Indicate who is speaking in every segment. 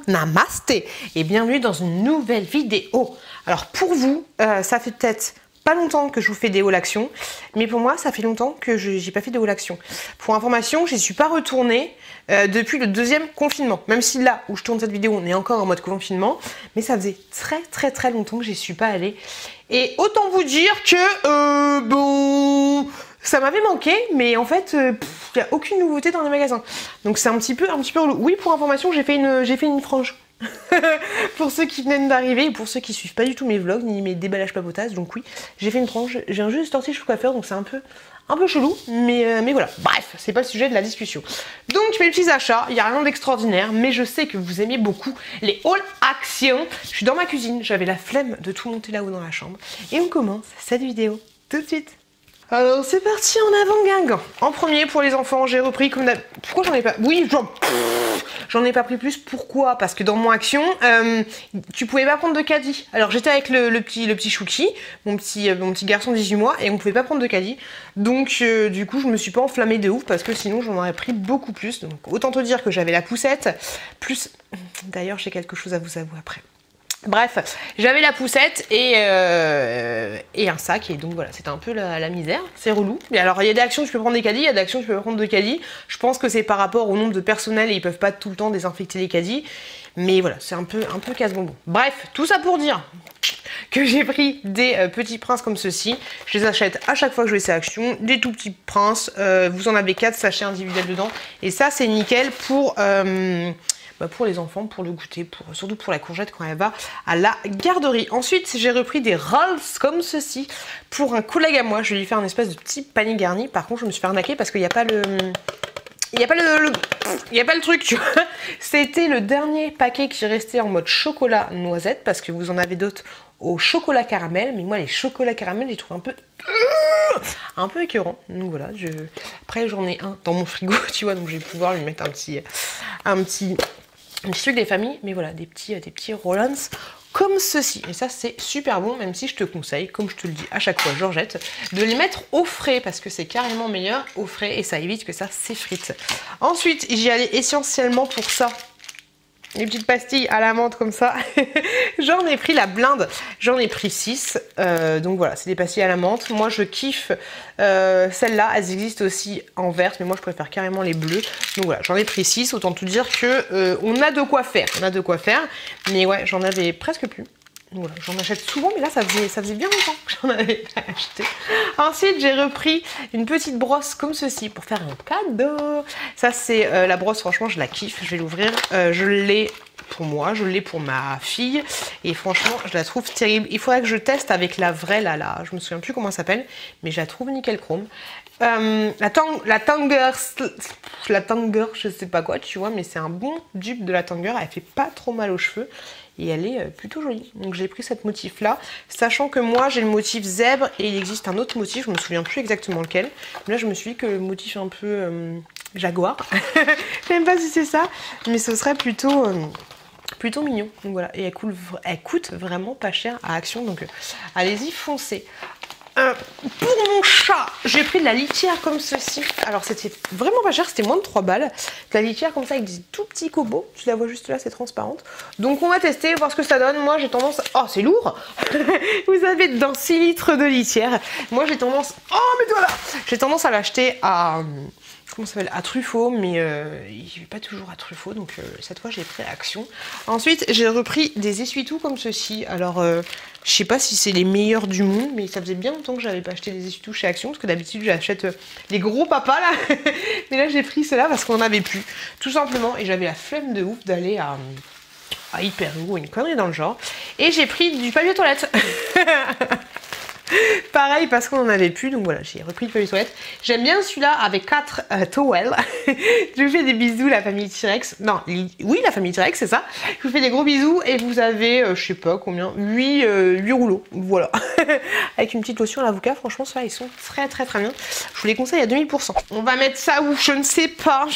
Speaker 1: Namasté et bienvenue dans une nouvelle vidéo. Alors pour vous, ça fait peut-être pas longtemps que je vous fais des hauls actions, mais pour moi ça fait longtemps que j'ai pas fait des hauls actions. Pour information, je n'y suis pas retournée depuis le deuxième confinement. Même si là où je tourne cette vidéo, on est encore en mode confinement, mais ça faisait très longtemps que j'y suis pas allée. Et autant vous dire que bon, ça m'avait manqué, mais en fait, il n'y a aucune nouveauté dans les magasins. Donc c'est un petit peu relou. Oui, pour information, j'ai fait une frange. Pour ceux qui viennent d'arriver et pour ceux qui suivent pas du tout mes vlogs ni mes déballages papotages, donc oui, j'ai fait une frange. J'ai un jeu de sortie chez Coiffeur, donc c'est un peu chelou, mais voilà. Bref, c'est pas le sujet de la discussion. Donc mes petits achats, il n'y a rien d'extraordinaire, mais je sais que vous aimez beaucoup les hauls actions. Je suis dans ma cuisine, j'avais la flemme de tout monter là-haut dans la chambre. Et on commence cette vidéo tout de suite. Alors c'est parti en avant Guingamp. En premier pour les enfants, j'ai repris comme d'habitude. Pourquoi j'en ai pas... Oui, j'en ai pas pris plus. Pourquoi? Parce que dans mon action, tu pouvais pas prendre de caddie. Alors j'étais avec le petit Chouki, mon petit garçon de 18 mois, et on pouvait pas prendre de caddie. Donc du coup je me suis pas enflammée de ouf parce que sinon j'en aurais pris beaucoup plus. Donc autant te dire que j'avais la poussette, plus... D'ailleurs j'ai quelque chose à vous avouer après. Bref, j'avais la poussette et un sac, et donc voilà, c'était un peu la misère, c'est relou. Mais alors il y a des actions où tu peux prendre des caddies, il y a des actions où tu peux pas prendre de caddies. Je pense que c'est par rapport au nombre de personnel et ils peuvent pas tout le temps désinfecter les caddies. Mais voilà, c'est un peu casse-bonbon. Bref, tout ça pour dire que j'ai pris des petits princes comme ceci. Je les achète à chaque fois que je vais ces actions, des tout petits princes. Vous en avez 4 sachets individuels dedans. Et ça c'est nickel pour les enfants, pour le goûter, surtout pour la courgette quand elle va à la garderie. Ensuite, j'ai repris des rolls comme ceci pour un collègue à moi. Je vais lui faire un espèce de petit panier garni. Par contre, je me suis fait arnaquer parce qu'il n'y a pas le... Il n'y a pas le truc, tu vois. C'était le dernier paquet qui restait en mode chocolat noisette parce que vous en avez d'autres au chocolat caramel. Mais moi, les chocolats caramel, je les trouve un peu écœurants. Donc voilà, après j'en ai un dans mon frigo, tu vois, donc je vais pouvoir lui mettre un petit truc des familles, mais voilà, des petits Rollins comme ceci. Et ça c'est super bon, même si je te conseille, comme je te le dis à chaque fois Georgette, de les mettre au frais parce que c'est carrément meilleur au frais et ça évite que ça s'effrite. Ensuite j'y allais essentiellement pour ça. Les petites pastilles à la menthe comme ça. J'en ai pris la blinde, j'en ai pris 6. Donc voilà, c'est des pastilles à la menthe. Moi je kiffe celles-là, elles existent aussi en verte, mais moi je préfère carrément les bleues. Donc voilà, j'en ai pris 6, autant tout dire que on a de quoi faire. On a de quoi faire, mais ouais, j'en avais presque plus. Voilà, j'en achète souvent, mais là ça faisait bien longtemps que j'en avais pas acheté. Ensuite j'ai repris une petite brosse comme ceci pour faire un cadeau. Ça c'est la brosse, franchement je la kiffe, je vais l'ouvrir. Je l'ai pour moi, je l'ai pour ma fille et franchement je la trouve terrible. Il faudrait que je teste avec la vraie là, je me souviens plus comment elle s'appelle, mais je la trouve nickel chrome. La Tanger, je sais pas quoi, tu vois, mais c'est un bon dupe de la Tanger, elle fait pas trop mal aux cheveux. Et elle est plutôt jolie. Donc j'ai pris cette motif là, sachant que moi j'ai le motif zèbre et il existe un autre motif, je me souviens plus exactement lequel. Mais là je me suis dit que le motif un peu jaguar, je sais même pas si c'est ça, mais ce serait plutôt mignon. Donc voilà, et elle coûte vraiment pas cher à Action, donc allez-y foncez. Pour mon chat, j'ai pris de la litière comme ceci. Alors c'était vraiment pas cher, c'était moins de 3 balles. De la litière comme ça avec des tout petits copeaux. Tu la vois juste là, c'est transparente. Donc on va tester, voir ce que ça donne. Moi j'ai tendance... Oh c'est lourd. Vous avez dedans 6 litres de litière. Moi j'ai tendance... Oh mais voilà. J'ai tendance à l'acheter à... Comment ça s'appelle? À Truffaut, mais il n'est pas toujours à Truffaut, donc cette fois j'ai pris à Action. Ensuite j'ai repris des essuie-tout comme ceci. Alors je sais pas si c'est les meilleurs du monde, mais ça faisait bien longtemps que j'avais pas acheté des essuie-tout chez Action, parce que d'habitude j'achète les gros papas là. Mais là j'ai pris ceux-là parce qu'on en avait plus, tout simplement, et j'avais la flemme de ouf d'aller à Hyper ou une connerie dans le genre. Et j'ai pris du papier toilette. Pareil parce qu'on en avait plus, donc voilà, j'ai repris le papier toilette. J'aime bien celui-là avec 4 towels. Je vous fais des bisous la famille T-Rex. Non, oui la famille T-Rex c'est ça. Je vous fais des gros bisous et vous avez, je sais pas combien, 8 rouleaux, voilà. Avec une petite lotion à l'avocat, franchement ceux-là ils sont très bien. Je vous les conseille à 2000%. On va mettre ça où? Je ne sais pas.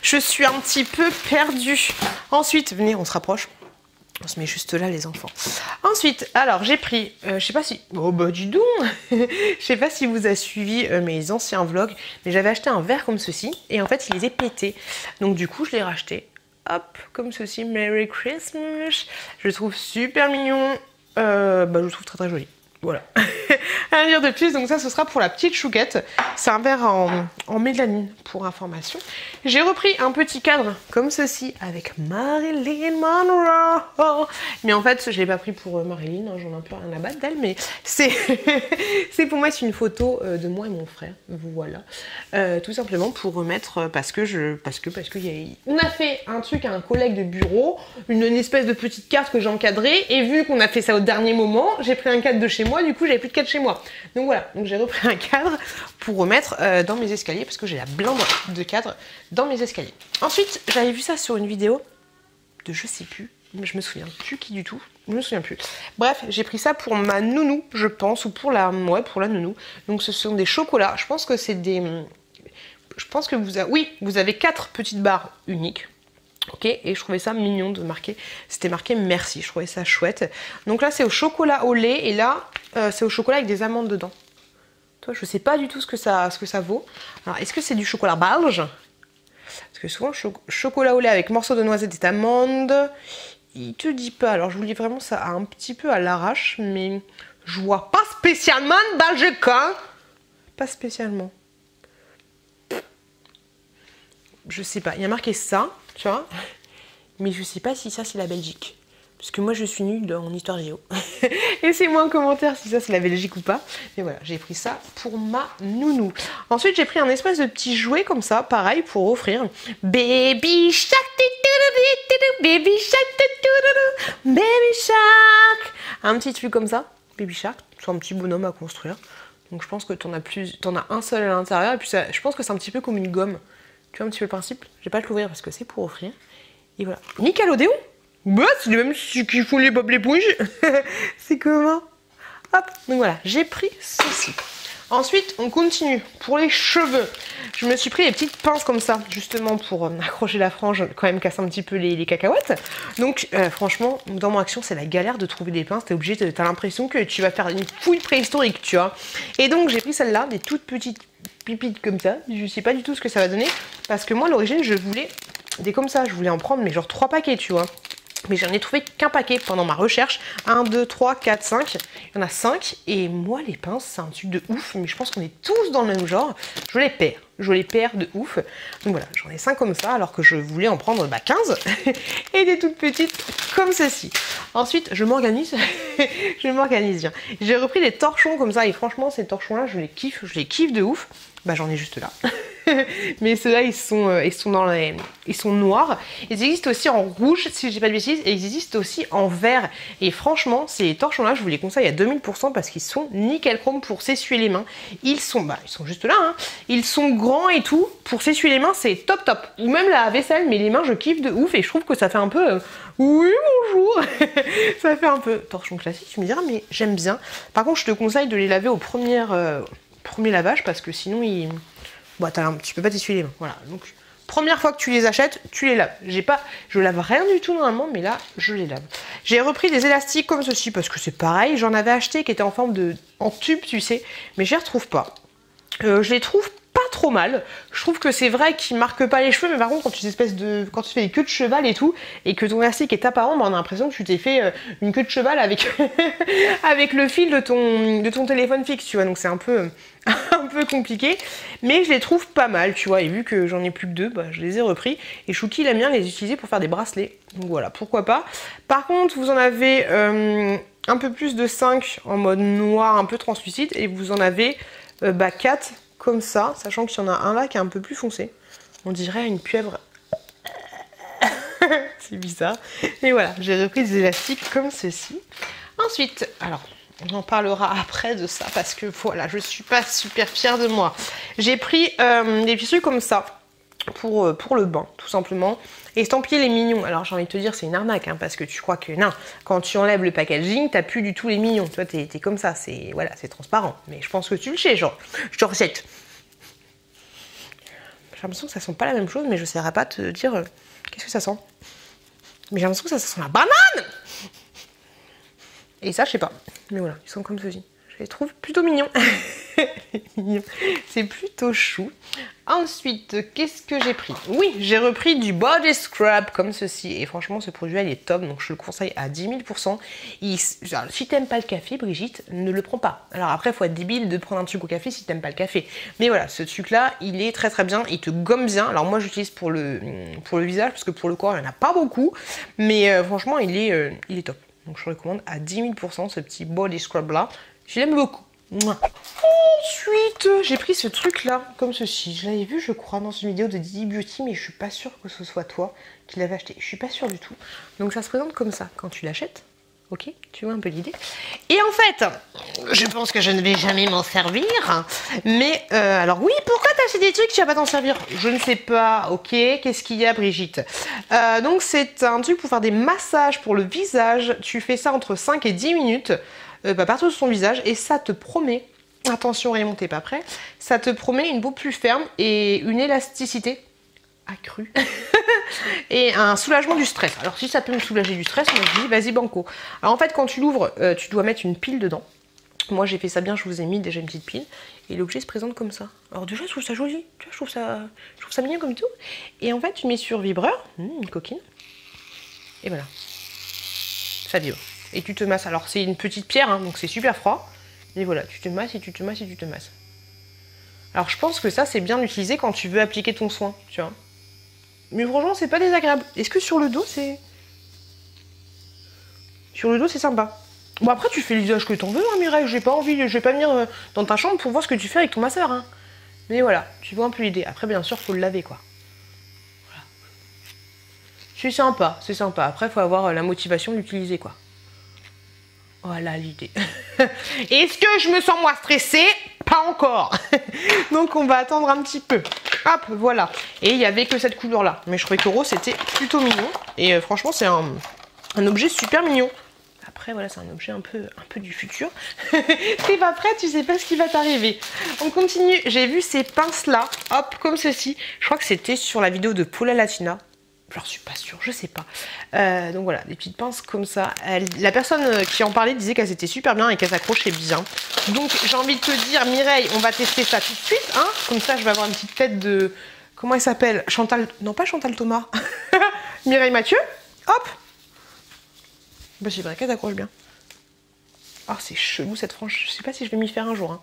Speaker 1: Je suis un petit peu perdue. Ensuite, venez, on se rapproche. On se met juste là les enfants. Ensuite, alors j'ai pris, je sais pas si... Oh bah dis donc. Je sais pas si vous avez suivi mes anciens vlogs, mais j'avais acheté un verre comme ceci, et en fait il les est pété. Donc du coup je l'ai racheté. hop, comme ceci, Merry Christmas. Je le trouve super mignon, je le trouve très très joli. Voilà, rien à dire de plus, donc ça ce sera pour la petite chouquette. C'est un verre en mélamine pour information. J'ai repris un petit cadre comme ceci avec Marilyn Monroe. Mais en fait je l'ai pas pris pour Marilyn, hein, j'en ai un peu rien à battre d'elle, mais c'est c'est pour mettre une photo de moi et mon frère, voilà. Tout simplement pour remettre, parce que on a fait un truc à un collègue de bureau, une espèce de petite carte que j'ai encadrée, et vu qu'on a fait ça au dernier moment, j'ai pris un cadre de chez moi. Du coup j'avais plus de cadre chez moi, donc voilà, donc j'ai repris un cadre pour remettre dans mes escaliers parce que j'ai la blinde de cadre dans mes escaliers. Ensuite j'avais vu ça sur une vidéo de je sais plus, mais je me souviens plus qui du tout, je me souviens plus. Bref, j'ai pris ça pour ma nounou, je pense, ou pour la nounou. Donc ce sont des chocolats, je pense que c'est des, je pense que vous avez 4 petites barres uniques. Ok, et je trouvais ça mignon de marquer, c'était marqué merci, je trouvais ça chouette. Donc là c'est au chocolat au lait, et là c'est au chocolat avec des amandes dedans. Toi je sais pas du tout ce que ça vaut. Alors est-ce que c'est du chocolat belge? Parce que souvent chocolat au lait avec morceaux de noisettes et d'amandes, il te dit pas. Alors je vous lis vraiment ça un petit peu à l'arrache, mais je vois pas spécialement de Belgique, hein. Pas spécialement. Je sais pas, il y a marqué ça, tu vois, mais je sais pas si ça c'est la Belgique. Parce que moi je suis nulle en histoire géo. Laissez-moi en commentaire si ça c'est la Belgique ou pas. Mais voilà, j'ai pris ça pour ma nounou. Ensuite j'ai pris un espèce de petit jouet comme ça, pareil, pour offrir. Baby Shark, Baby Shark, Baby Shark. Un petit truc comme ça, Baby Shark, c'est un petit bonhomme à construire. Donc je pense que t'en as un seul à l'intérieur, et puis ça, je pense que c'est un petit peu comme une gomme. Tu vois un petit peu le principe? Je vais pas te l'ouvrir parce que c'est pour offrir. Et voilà. Nickelodeon? Bah, c'est les mêmes qui font les Bob l'éponge. C'est comment? Hop, donc voilà, j'ai pris ceci. Ensuite, on continue. Pour les cheveux, je me suis pris des petites pinces comme ça, justement pour accrocher la frange, quand même casser un petit peu les cacahuètes. Donc, franchement, dans mon action, c'est la galère de trouver des pinces. T'es obligé, t'as l'impression que tu vas faire une fouille préhistorique, tu vois. Et donc, j'ai pris celle-là, des toutes petites pipites comme ça. Je sais pas du tout ce que ça va donner, parce que moi, à l'origine, je voulais des comme ça. Je voulais en prendre, mais genre 3 paquets, tu vois. Mais j'en ai trouvé qu'un paquet pendant ma recherche. 1, 2, 3, 4, 5. Il y en a 5. Et moi, les pinces, c'est un truc de ouf. Mais je pense qu'on est tous dans le même genre. Je les perds. Je les perds de ouf. Donc voilà, j'en ai 5 comme ça, alors que je voulais en prendre 15. Et des toutes petites comme ceci. Ensuite, je m'organise. Je m'organise bien. J'ai repris des torchons comme ça. Et franchement, ces torchons-là, je les kiffe. Je les kiffe de ouf. Bah, j'en ai juste là. Mais ceux-là, ils sont noirs. Ils existent aussi en rouge, si je dis pas de bêtises, et ils existent aussi en vert. Et franchement, ces torchons-là, je vous les conseille à 2000% parce qu'ils sont nickel chrome pour s'essuyer les mains. Ils sont juste là, hein. Ils sont grands et tout. Pour s'essuyer les mains, c'est top top. Ou même la vaisselle, mais les mains, je kiffe de ouf et je trouve que ça fait un peu... oui, bonjour. Ça fait un peu torchon classique, tu me diras, mais j'aime bien. Par contre, je te conseille de les laver au premier lavage parce que sinon, bon, tu peux pas t'essuyer les mains. Voilà, donc première fois que tu les achètes, tu les laves. Je lave rien du tout normalement, mais là, je les lave. J'ai repris des élastiques comme ceci parce que c'est pareil. J'en avais acheté qui étaient en tube, tu sais, mais je les retrouve pas. Je les trouve pas trop mal. Je trouve que c'est vrai qu'ils marquent pas les cheveux, mais par contre, quand tu fais des queues de cheval et tout, et que ton élastique est apparent, bah, on a l'impression que tu t'es fait une queue de cheval avec, avec le fil de ton téléphone fixe, tu vois. Donc c'est un peu compliqué, mais je les trouve pas mal, tu vois. Et vu que j'en ai plus que 2, bah, je les ai repris. Et Chouki, il aime bien les utiliser pour faire des bracelets. Donc voilà, pourquoi pas. Par contre, vous en avez un peu plus de 5 en mode noir, un peu translucide, et vous en avez 4 comme ça, sachant qu'il y en a un là qui est un peu plus foncé. On dirait une pieuvre. C'est bizarre. Et voilà, j'ai repris des élastiques comme ceci. Ensuite, alors, on en parlera après de ça parce que voilà, je suis pas super fière de moi. J'ai pris des petits trucs comme ça pour le bain, tout simplement. Estampiller les mignons. Alors j'ai envie de te dire, c'est une arnaque, hein, parce que tu crois que non, quand tu enlèves le packaging, t'as plus du tout les mignons. Tu vois, t'es comme ça, c'est transparent. Mais je pense que tu le sais, genre, je te recette. J'ai l'impression que ça sent pas la même chose, mais je saurais pas te dire qu'est-ce que ça sent. Mais j'ai l'impression que ça sent la banane. Et ça, je sais pas. Mais voilà, ils sont comme ceci. Je les trouve plutôt mignons. C'est plutôt chou. Ensuite, qu'est-ce que j'ai pris? Oui, j'ai repris du body scrub comme ceci. Et franchement, ce produit il est top, donc je le conseille à 10 000%. Genre, si t'aimes pas le café, Brigitte, ne le prends pas. Alors après, il faut être débile de prendre un truc au café si t'aimes pas le café. Mais voilà, ce truc-là, il est très très bien, il te gomme bien. Alors moi, j'utilise pour le visage, parce que pour le corps, il n'y en a pas beaucoup. Mais franchement, il est top. Donc je recommande à 10 000% ce petit body scrub-là. Je l'aime beaucoup. Ensuite, j'ai pris ce truc là, comme ceci. Je l'avais vu, je crois, dans une vidéo de Didi Beauty, mais je suis pas sûre que ce soit toi qui l'avais acheté. Je suis pas sûre du tout. Donc ça se présente comme ça quand tu l'achètes. Ok, tu vois un peu l'idée. Et en fait, je pense que je ne vais jamais m'en servir. Mais alors oui, pourquoi t'as acheté des trucs que tu vas pas t'en servir? Je ne sais pas. Ok, qu'est-ce qu'il y a, Brigitte? Donc c'est un truc pour faire des massages pour le visage. Tu fais ça entre 5 et 10 minutes. Partout sur son visage et ça te promet, attention Raymond t'es pas prêt, ça te promet une peau plus ferme et une élasticité accrue et un soulagement du stress. Alors si ça peut me soulager du stress, moi je dis vas-y banco. Alors en fait quand tu l'ouvres, tu dois mettre une pile dedans. Moi j'ai fait ça bien, je vous ai mis déjà une petite pile et l'objet se présente comme ça. Alors déjà je trouve ça joli, tu vois, je trouve ça mignon comme tout. Et en fait tu mets sur vibreur, une coquine, et voilà, ça vibre. Et tu te masses. Alors c'est une petite pierre, hein, donc c'est super froid. Mais voilà, tu te masses et tu te masses et tu te masses. Alors je pense que ça c'est bien d'utiliser quand tu veux appliquer ton soin, tu vois. Mais franchement c'est pas désagréable. Est-ce que sur le dos c'est... Sur le dos c'est sympa. Bon après tu fais l'usage que t'en veux, hein, Mireille. J'ai pas envie, je vais pas venir dans ta chambre pour voir ce que tu fais avec ton masseur. Hein. Mais voilà, tu vois un peu l'idée. Après bien sûr faut le laver quoi. Voilà. C'est sympa, c'est sympa. Après faut avoir la motivation d'utiliser quoi. Voilà l'idée. Est-ce que je me sens moins stressée? Pas encore. Donc on va attendre un petit peu. Hop, voilà. Et il n'y avait que cette couleur là. Mais je trouvais que rose c'était plutôt mignon. Et franchement c'est un objet super mignon. Après voilà c'est un objet un peu du futur. T'es pas prête, tu sais pas ce qui va t'arriver. On continue. J'ai vu ces pinces là. Hop, comme ceci. Je crois que c'était sur la vidéo de Paula Latina. Je suis pas sûre, je sais pas. Donc voilà, des petites pinces comme ça. La personne qui en parlait disait qu'elles étaient super bien et qu'elles s'accrochaient bien. Donc j'ai envie de te dire, Mireille, on va tester ça tout de suite. Hein, comme ça, je vais avoir une petite tête de... Comment elle s'appelle? Chantal... Non, pas Chantal Thomas. Mireille Mathieu. Hop. Bah c'est vrai qu'elle s'accroche bien. Oh, c'est chelou cette frange. Je sais pas si je vais m'y faire un jour. Hein.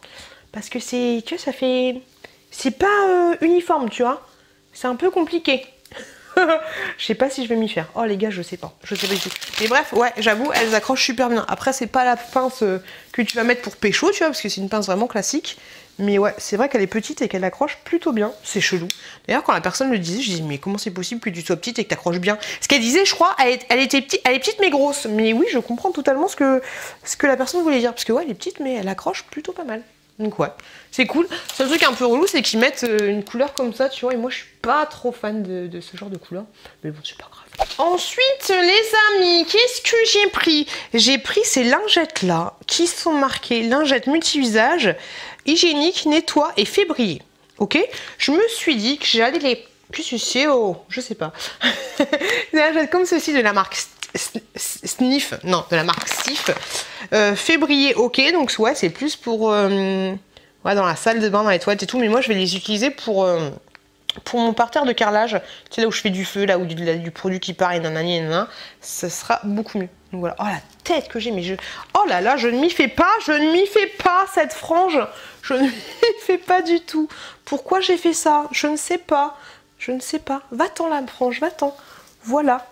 Speaker 1: Parce que c'est... Tu vois, ça fait... C'est pas uniforme, tu vois. C'est un peu compliqué. Je sais pas si je vais m'y faire. Oh les gars, je sais pas. Je sais pas du tout. Mais bref, ouais, j'avoue, elles accrochent super bien. Après, c'est pas la pince que tu vas mettre pour pécho, tu vois, parce que c'est une pince vraiment classique. Mais ouais, c'est vrai qu'elle est petite et qu'elle accroche plutôt bien. C'est chelou. D'ailleurs, quand la personne le disait, je disais, mais comment c'est possible que tu sois petite et que tu accroches bien? Ce qu'elle disait, je crois, elle était petite, elle est petite mais grosse. Mais oui, je comprends totalement ce que la personne voulait dire. Parce que ouais, elle est petite, mais elle accroche plutôt pas mal. Donc ouais, c'est cool. Seul truc un peu relou, c'est qu'ils mettent une couleur comme ça, tu vois, et moi je suis pas trop fan de ce genre de couleur. Mais bon, c'est pas grave. Ensuite, les amis, qu'est-ce que j'ai pris? J'ai pris ces lingettes-là, qui sont marquées lingettes multi-usage, hygiénique, nettoie et fait briller. Ok? Je me suis dit que j'allais les... Qu'est-ce que c'est? Oh, je sais pas. Des lingettes comme ceci de la marque Sniff, non, de la marque Sif. Fait briller, ok, donc ouais, c'est plus pour ouais, dans la salle de bain, dans les toilettes et tout, mais moi je vais les utiliser pour mon parterre de carrelage, tu sais là où je fais du feu, là où du produit qui part et nanani et nanana, ça sera beaucoup mieux. Donc voilà, oh la tête que j'ai, mais je... Oh là là, je ne m'y fais pas, cette frange, je ne m'y fais pas du tout. Pourquoi j'ai fait ça? Je ne sais pas, Va-t'en la frange, va-t'en. Voilà.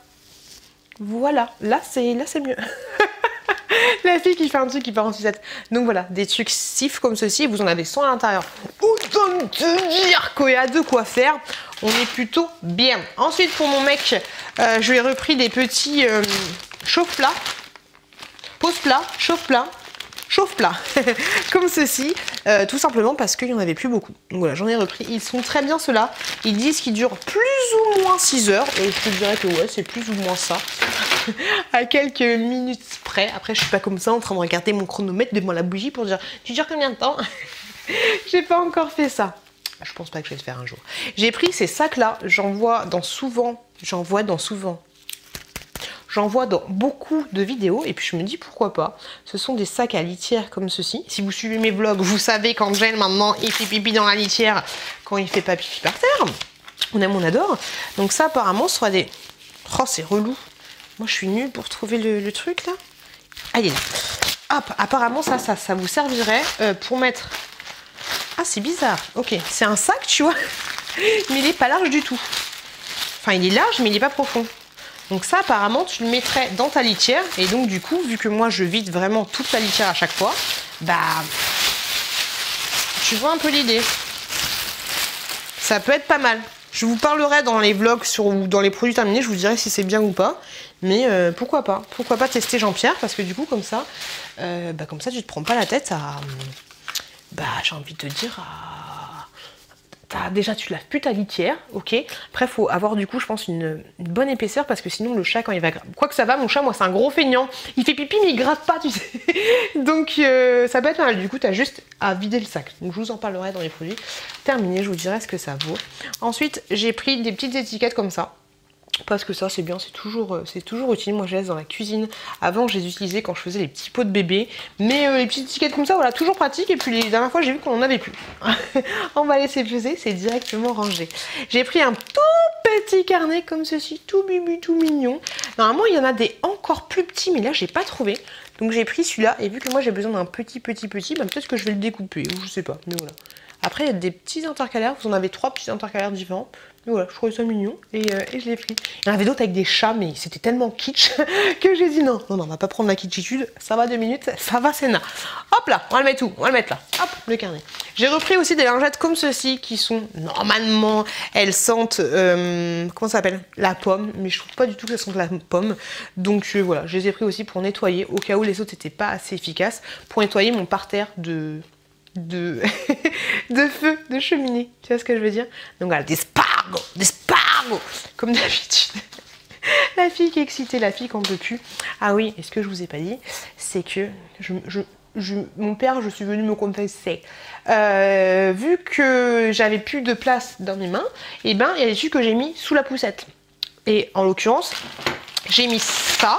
Speaker 1: Voilà, là c'est mieux. La fille qui fait un truc qui part en sucette. Donc voilà, des trucs Sif comme ceci, et vous en avez 100 à l'intérieur. Autant te dire qu'il y a de quoi faire. On est plutôt bien. Ensuite pour mon mec, je lui ai repris des petits chauffe-plats. Pose-plat, chauffe-plat. Chauffe-plat, comme ceci, tout simplement parce qu'il n'y en avait plus beaucoup. Donc voilà, j'en ai repris. Ils sont très bien ceux-là. Ils disent qu'ils durent plus ou moins 6 heures. Et je te dirais que ouais, c'est plus ou moins ça. À quelques minutes près. Après, je suis pas comme ça en train de regarder mon chronomètre devant la bougie pour dire tu dures combien de temps? J'ai pas encore fait ça. Je pense pas que je vais le faire un jour. J'ai pris ces sacs-là. J'en vois dans souvent. j'en vois dans beaucoup de vidéos et puis je me dis pourquoi pas. Ce sont des sacs à litière comme ceci. Si vous suivez mes vlogs, vous savez qu'Angel maintenant il fait pipi dans la litière quand il fait pas pipi par terre. On aime, on adore. Donc ça apparemment ce sera des... Oh c'est relou. Moi je suis nulle pour trouver le truc là. Allez là. Hop, apparemment ça vous servirait pour mettre... Ah c'est bizarre. Ok, c'est un sac tu vois. Mais il est pas large du tout. Enfin il est large mais il est pas profond. Donc ça apparemment tu le mettrais dans ta litière. Et donc du coup vu que moi je vide vraiment toute la litière à chaque fois, bah tu vois un peu l'idée. Ça peut être pas mal. Je vous parlerai dans les vlogs ou dans les produits terminés, je vous dirai si c'est bien ou pas. Mais pourquoi pas tester Jean-Pierre, parce que du coup comme ça tu te prends pas la tête à... j'ai envie de te dire déjà tu laves plus ta litière, ok. Après faut avoir du coup je pense une bonne épaisseur parce que sinon le chat quand il va... Quoi que ça va, mon chat moi c'est un gros feignant. Il fait pipi mais il gratte pas tu sais. Donc ça peut être mal, du coup t'as juste à vider le sac. Donc je vous en parlerai dans les produits terminés, je vous dirai ce que ça vaut. Ensuite j'ai pris des petites étiquettes comme ça. Parce que ça c'est bien, c'est toujours utile. Moi je les laisse dans la cuisine. Avant je les utilisais quand je faisais les petits pots de bébé. Mais les petites étiquettes comme ça, voilà, toujours pratique. Et puis les dernières fois j'ai vu qu'on en avait plus. On va laisser peser, c'est directement rangé. J'ai pris un tout petit carnet comme ceci, tout bubu, tout mignon. Normalement il y en a des encore plus petits, mais là j'ai pas trouvé. Donc j'ai pris celui-là. Et vu que moi j'ai besoin d'un petit, peut-être que je vais le découper, ou je sais pas, mais voilà. Après il y a des petits intercalaires, vous en avez 3 petits intercalaires différents. Mais voilà, je trouvais ça mignon et je l'ai pris. Il y en avait d'autres avec des chats, mais c'était tellement kitsch que j'ai dit non, on va pas prendre la kitschitude, ça va 2 minutes, ça va c'est na. Hop là, on va le mettre où? On va le mettre là, hop, le carnet. J'ai repris aussi des lingettes comme ceci qui sont, normalement, elles sentent, comment ça s'appelle? La pomme, mais je trouve pas du tout qu'elles sentent la pomme. Donc voilà, je les ai pris aussi pour nettoyer, au cas où les autres n'étaient pas assez efficaces, pour nettoyer mon parterre de feu, de cheminée, tu vois ce que je veux dire? Donc voilà, des spargots, comme d'habitude. La fille qui est excitée, la fille qu'on ne peut plus. Ah oui, et ce que je vous ai pas dit, c'est que mon père, je suis venue me confesser. Vu que j'avais plus de place dans mes mains, et ben il y a des trucs que j'ai mis sous la poussette. Et en l'occurrence, j'ai mis ça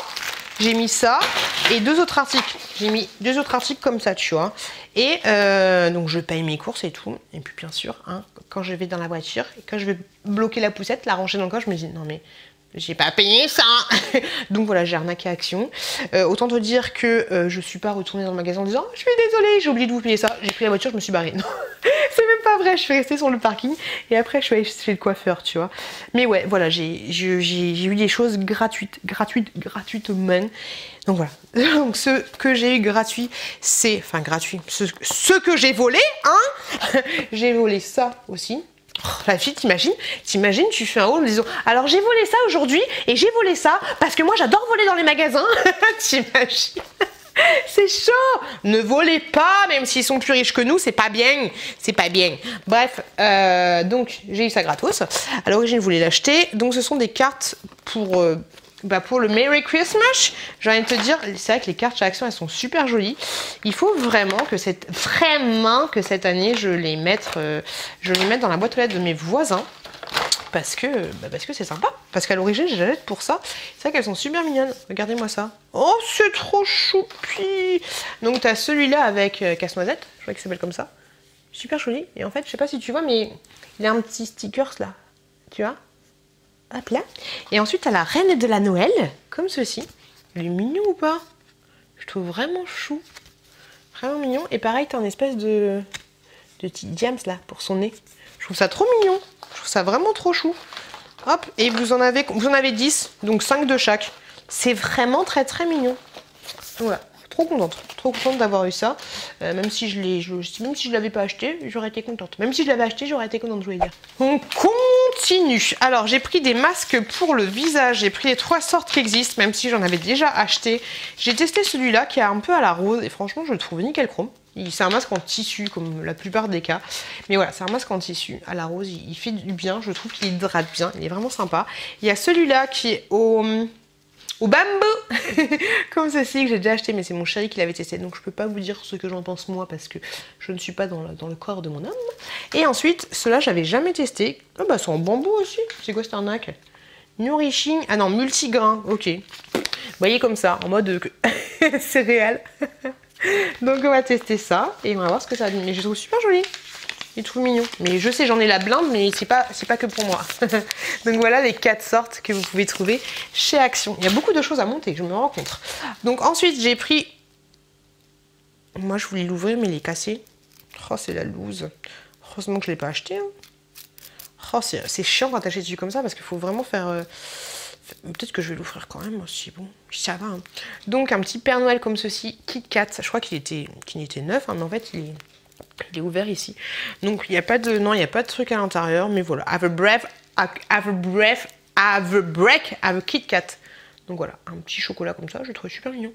Speaker 1: et 2 autres articles. J'ai mis 2 autres articles comme ça, tu vois. Et donc je paye mes courses et tout. Et puis bien sûr, hein, quand je vais dans la voiture et quand je vais bloquer la poussette, la ranger dans le coffre, je me dis non mais j'ai pas payé ça. Donc voilà, j'ai arnaqué Action. Autant te dire que je suis pas retournée dans le magasin en disant je suis désolée, j'ai oublié de vous payer ça. J'ai pris la voiture, je me suis barrée. Non, c'est même pas vrai. Je suis restée sur le parking et après je suis allée chez le coiffeur, tu vois. Mais ouais, voilà, j'ai eu des choses gratuitement. Donc voilà. Donc ce que j'ai eu gratuit, c'est... Enfin gratuit. Ce que j'ai volé, hein. J'ai volé ça aussi. Oh, la fille, t'imagines, tu fais un haul en disant alors j'ai volé ça aujourd'hui et j'ai volé ça parce que moi j'adore voler dans les magasins. T'imagines? C'est chaud. Ne volez pas, même s'ils sont plus riches que nous, c'est pas bien. C'est pas bien. Bref, donc j'ai eu ça gratos. À l'origine, je voulais l'acheter. Donc ce sont des cartes pour le Merry Christmas. J'ai envie de te dire, c'est vrai que les cartes chez Action, elles sont super jolies. Il faut vraiment que cette année, je les mette dans la boîte aux lettres de mes voisins. Parce que c'est sympa. Parce qu'à l'origine, je les achète pour ça. C'est vrai qu'elles sont super mignonnes. Regardez-moi ça. Oh, c'est trop choupi. Donc, tu as celui-là avec casse-noisette. Je crois qu'il s'appelle comme ça. Super joli. Et en fait, je sais pas si tu vois, mais il a un petit stickers là. Tu vois? Hop là. Et ensuite, tu as la reine de la Noël. Comme ceci. Il est mignon ou pas? Je trouve vraiment chou. Vraiment mignon. Et pareil, tu as une espèce de petit diams là pour son nez. Je trouve ça trop mignon. Je trouve ça vraiment trop chou. Hop, et vous en avez 10, donc 5 de chaque. C'est vraiment très très mignon. Voilà, trop contente d'avoir eu ça. Même si je l'avais pas acheté, j'aurais été contente. Même si je l'avais acheté, j'aurais été contente, je voulais dire. On continue. Alors, j'ai pris des masques pour le visage. J'ai pris les 3 sortes qui existent, même si j'en avais déjà acheté. J'ai testé celui-là qui est un peu à la rose et franchement, je le trouve nickel chrome. C'est un masque en tissu, comme la plupart des cas. Mais voilà, c'est un masque en tissu. À la rose, il fait du bien. Je trouve qu'il hydrate bien. Il est vraiment sympa. Il y a celui-là qui est au bambou. Comme ceci, que j'ai déjà acheté. Mais c'est mon chéri qui l'avait testé. Donc je peux pas vous dire ce que j'en pense moi. Parce que je ne suis pas dans le corps de mon homme. Et ensuite, ceux-là, j'avais jamais testé. Ah bah, c'est en bambou aussi. C'est quoi cette arnaque? Nourishing. Ah non, multigrain. Ok. voyez, comme ça, en mode céréales. Donc on va tester ça et on va voir ce que ça donne. Mais je trouve super joli. Je trouve mignon. Mais je sais, j'en ai la blinde, mais c'est pas que pour moi. Donc voilà les 4 sortes que vous pouvez trouver chez Action. Il y a beaucoup de choses à monter, je me rends compte. Donc ensuite, j'ai pris... Moi, je voulais l'ouvrir, mais il est cassé. Oh, c'est la loose. Heureusement que je ne l'ai pas acheté. Hein. Oh, c'est chiant quand t'achètes dessus comme ça, parce qu'il faut vraiment faire... Peut-être que je vais l'ouvrir quand même aussi. Bon, ça va. Hein. Donc un petit Père Noël comme ceci, Kit Kat. Je crois qu'il était neuf, hein, mais en fait, il est ouvert ici. Donc il n'y a pas de... Non, il n'y a pas de truc à l'intérieur, mais voilà. Have a break, have a Kit Kat. Donc voilà, un petit chocolat comme ça, je le trouve super mignon.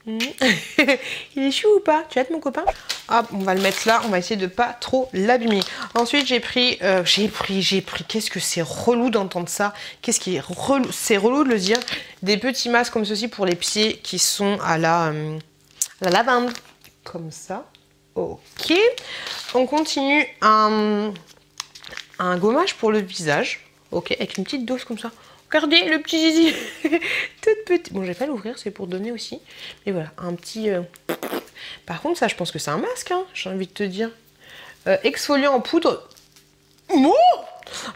Speaker 1: Il est chou ou pas? Tu hâtes mon copain? Hop, on va le mettre là, on va essayer de pas trop l'abîmer. Ensuite j'ai pris, qu'est-ce que c'est relou d'entendre ça? Qu'est-ce qui est relou? C'est relou de le dire. Des petits masques comme ceci pour les pieds qui sont à la lavande. Comme ça. Ok. On continue un gommage pour le visage. Ok, avec une petite dose comme ça. Regardez le petit zizi. Toute petite. Bon, je vais pas l'ouvrir, c'est pour donner aussi. Mais voilà, un petit... Par contre, ça, je pense que c'est un masque, hein, j'ai envie de te dire. Exfoliant en poudre. Oh,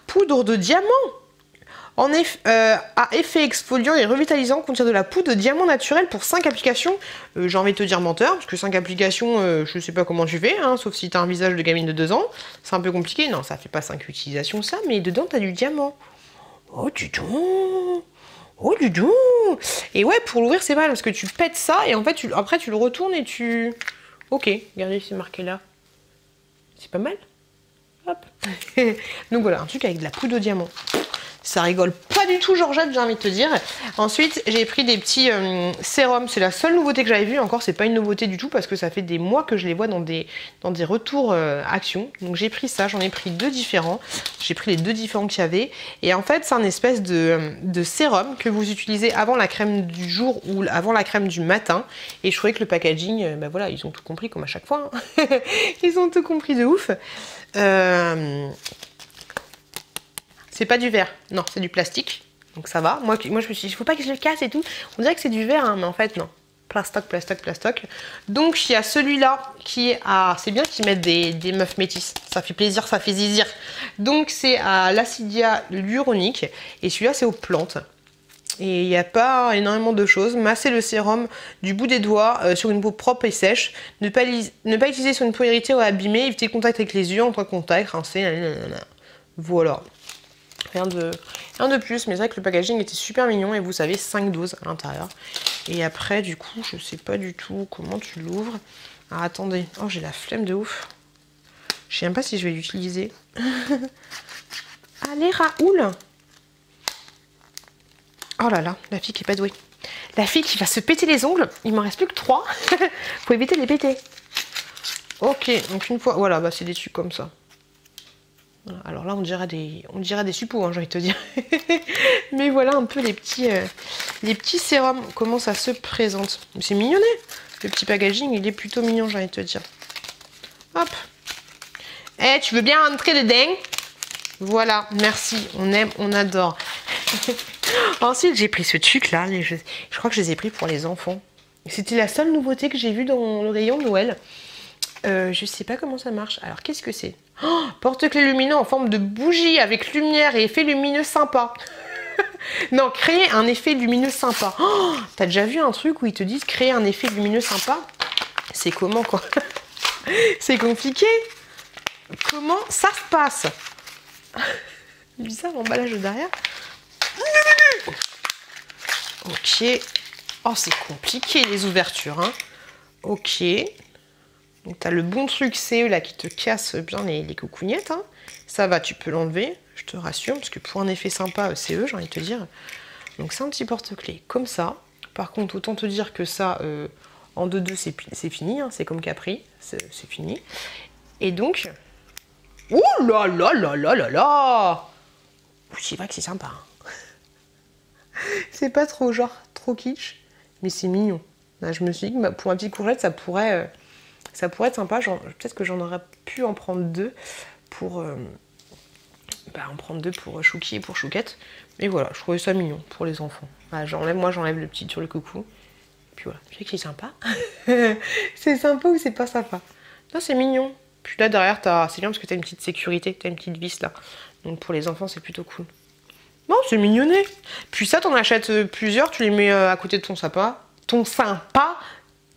Speaker 1: poudre de diamant. En effet, à effet exfoliant et revitalisant, contient de la poudre de diamant naturelle pour 5 applications. J'ai envie de te dire menteur, parce que 5 applications, je sais pas comment tu fais, hein, sauf si tu as un visage de gamine de 2 ans. C'est un peu compliqué. Non, ça fait pas 5 utilisations, ça, mais dedans, tu as du diamant. Oh, du don! Oh, du don! Et ouais, pour l'ouvrir, c'est mal, parce que tu pètes ça, et en fait, après, tu le retournes et tu... Ok, regardez, c'est marqué là. C'est pas mal? Hop. Donc voilà, un truc avec de la poudre de diamant. Ça rigole pas du tout, Georgette, j'ai envie de te dire. Ensuite, j'ai pris des petits sérums. C'est la seule nouveauté que j'avais vue. Encore, c'est pas une nouveauté du tout parce que ça fait des mois que je les vois dans des retours Action. Donc j'ai pris ça. J'en ai pris 2 différents. J'ai pris les 2 différents qu'il y avait. Et en fait, c'est un espèce de sérum que vous utilisez avant la crème du jour ou avant la crème du matin. Et je trouvais que le packaging, ben voilà, ils ont tout compris comme à chaque fois. Hein. Ils ont tout compris de ouf. C'est pas du verre, non, c'est du plastique, donc ça va. Moi je me suis dit, il faut pas que je le casse et tout. On dirait que c'est du verre, hein, mais en fait, non. Plastoc. Donc, il y a celui-là qui est à... C'est bien qu'ils mettent des meufs métisses. Ça fait plaisir, ça fait zizir. Donc, c'est à l'acidia hyaluronique. Et celui-là, c'est aux plantes. Et il n'y a pas énormément de choses. Masser le sérum du bout des doigts sur une peau propre et sèche. Ne pas utiliser sur une peau irritée ou abîmée. Éviter le contact avec les yeux, entre contact, rincer, nanana. Voilà. Rien de plus, mais c'est vrai que le packaging était super mignon et vous savez, 5 doses à l'intérieur. Et après, du coup, je sais pas du tout comment tu l'ouvres. Ah, attendez. Oh, j'ai la flemme de ouf. Je sais même pas si je vais l'utiliser. Allez, Raoul. Oh là là, la fille qui est pas douée. La fille qui va se péter les ongles. Il m'en reste plus que 3. Faut éviter de les péter. Ok, donc une fois... Voilà, bah c'est des trucs comme ça. Voilà. Alors là, on dirait des suppos, hein, j'ai envie de te dire. Mais voilà un peu les petits sérums, comment ça se présente. C'est mignonnet. Le petit packaging, il est plutôt mignon, j'ai envie de te dire. Hop. Eh, tu veux bien rentrer dedans? Voilà, merci. On aime, on adore. Ensuite, j'ai pris ce truc-là. Je crois que je les ai pris pour les enfants. C'était la seule nouveauté que j'ai vue dans le rayon de Noël. Je sais pas comment ça marche. Alors, qu'est-ce que c'est? Oh, porte-clés lumineux en forme de bougie avec lumière et effet lumineux sympa. Non, créer un effet lumineux sympa. Oh, t'as déjà vu un truc où ils te disent créer un effet lumineux sympa? C'est comment, quoi? C'est compliqué. Comment ça se passe? Bizarre l'emballage derrière. Ok. Oh, c'est compliqué les ouvertures, hein. Ok. Donc t'as le bon truc CE là qui te casse bien les coucougnettes. Hein. Ça va, tu peux l'enlever, je te rassure, parce que pour un effet sympa, CE, j'ai envie de te dire. Donc c'est un petit porte-clés comme ça. Par contre, autant te dire que ça, en 2-2, c'est fini. Hein. C'est comme Capri, c'est fini. Et donc... Ouh là là là là là là! C'est vrai que c'est sympa. Hein. C'est pas trop genre, trop kitsch, mais c'est mignon. Là, je me suis dit que pour ma petite courgette, ça pourrait être sympa. Peut-être que j'en aurais pu en prendre 2 pour bah, en prendre 2 pour Chouki et pour Chouquette. Et voilà, je trouvais ça mignon pour les enfants. Bah, moi j'enlève le petit sur le coucou. Puis voilà, tu sais que c'est sympa. C'est sympa ou c'est pas sympa? Non, c'est mignon. Puis là derrière, c'est bien parce que t'as une petite sécurité, t'as une petite vis là. Donc pour les enfants, c'est plutôt cool. Bon, c'est mignonné. Puis ça, t'en achètes plusieurs, tu les mets à côté de ton sapin. Ton sapin,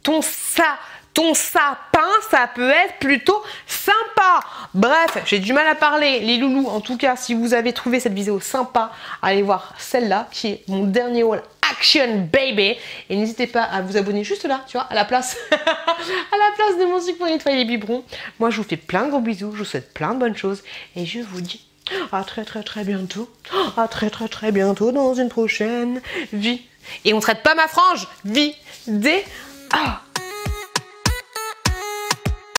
Speaker 1: ton sapin, ça peut être plutôt sympa. Bref, j'ai du mal à parler, les loulous. En tout cas, si vous avez trouvé cette vidéo sympa, allez voir celle-là, qui est mon dernier haul Action Baby. Et n'hésitez pas à vous abonner juste là, tu vois, à la place, à la place de mon sucre pour nettoyer les biberons. Moi, je vous fais plein de gros bisous, je vous souhaite plein de bonnes choses. Et je vous dis à très bientôt. À très bientôt dans une prochaine vie. Et on traite pas ma frange, vie des... Ah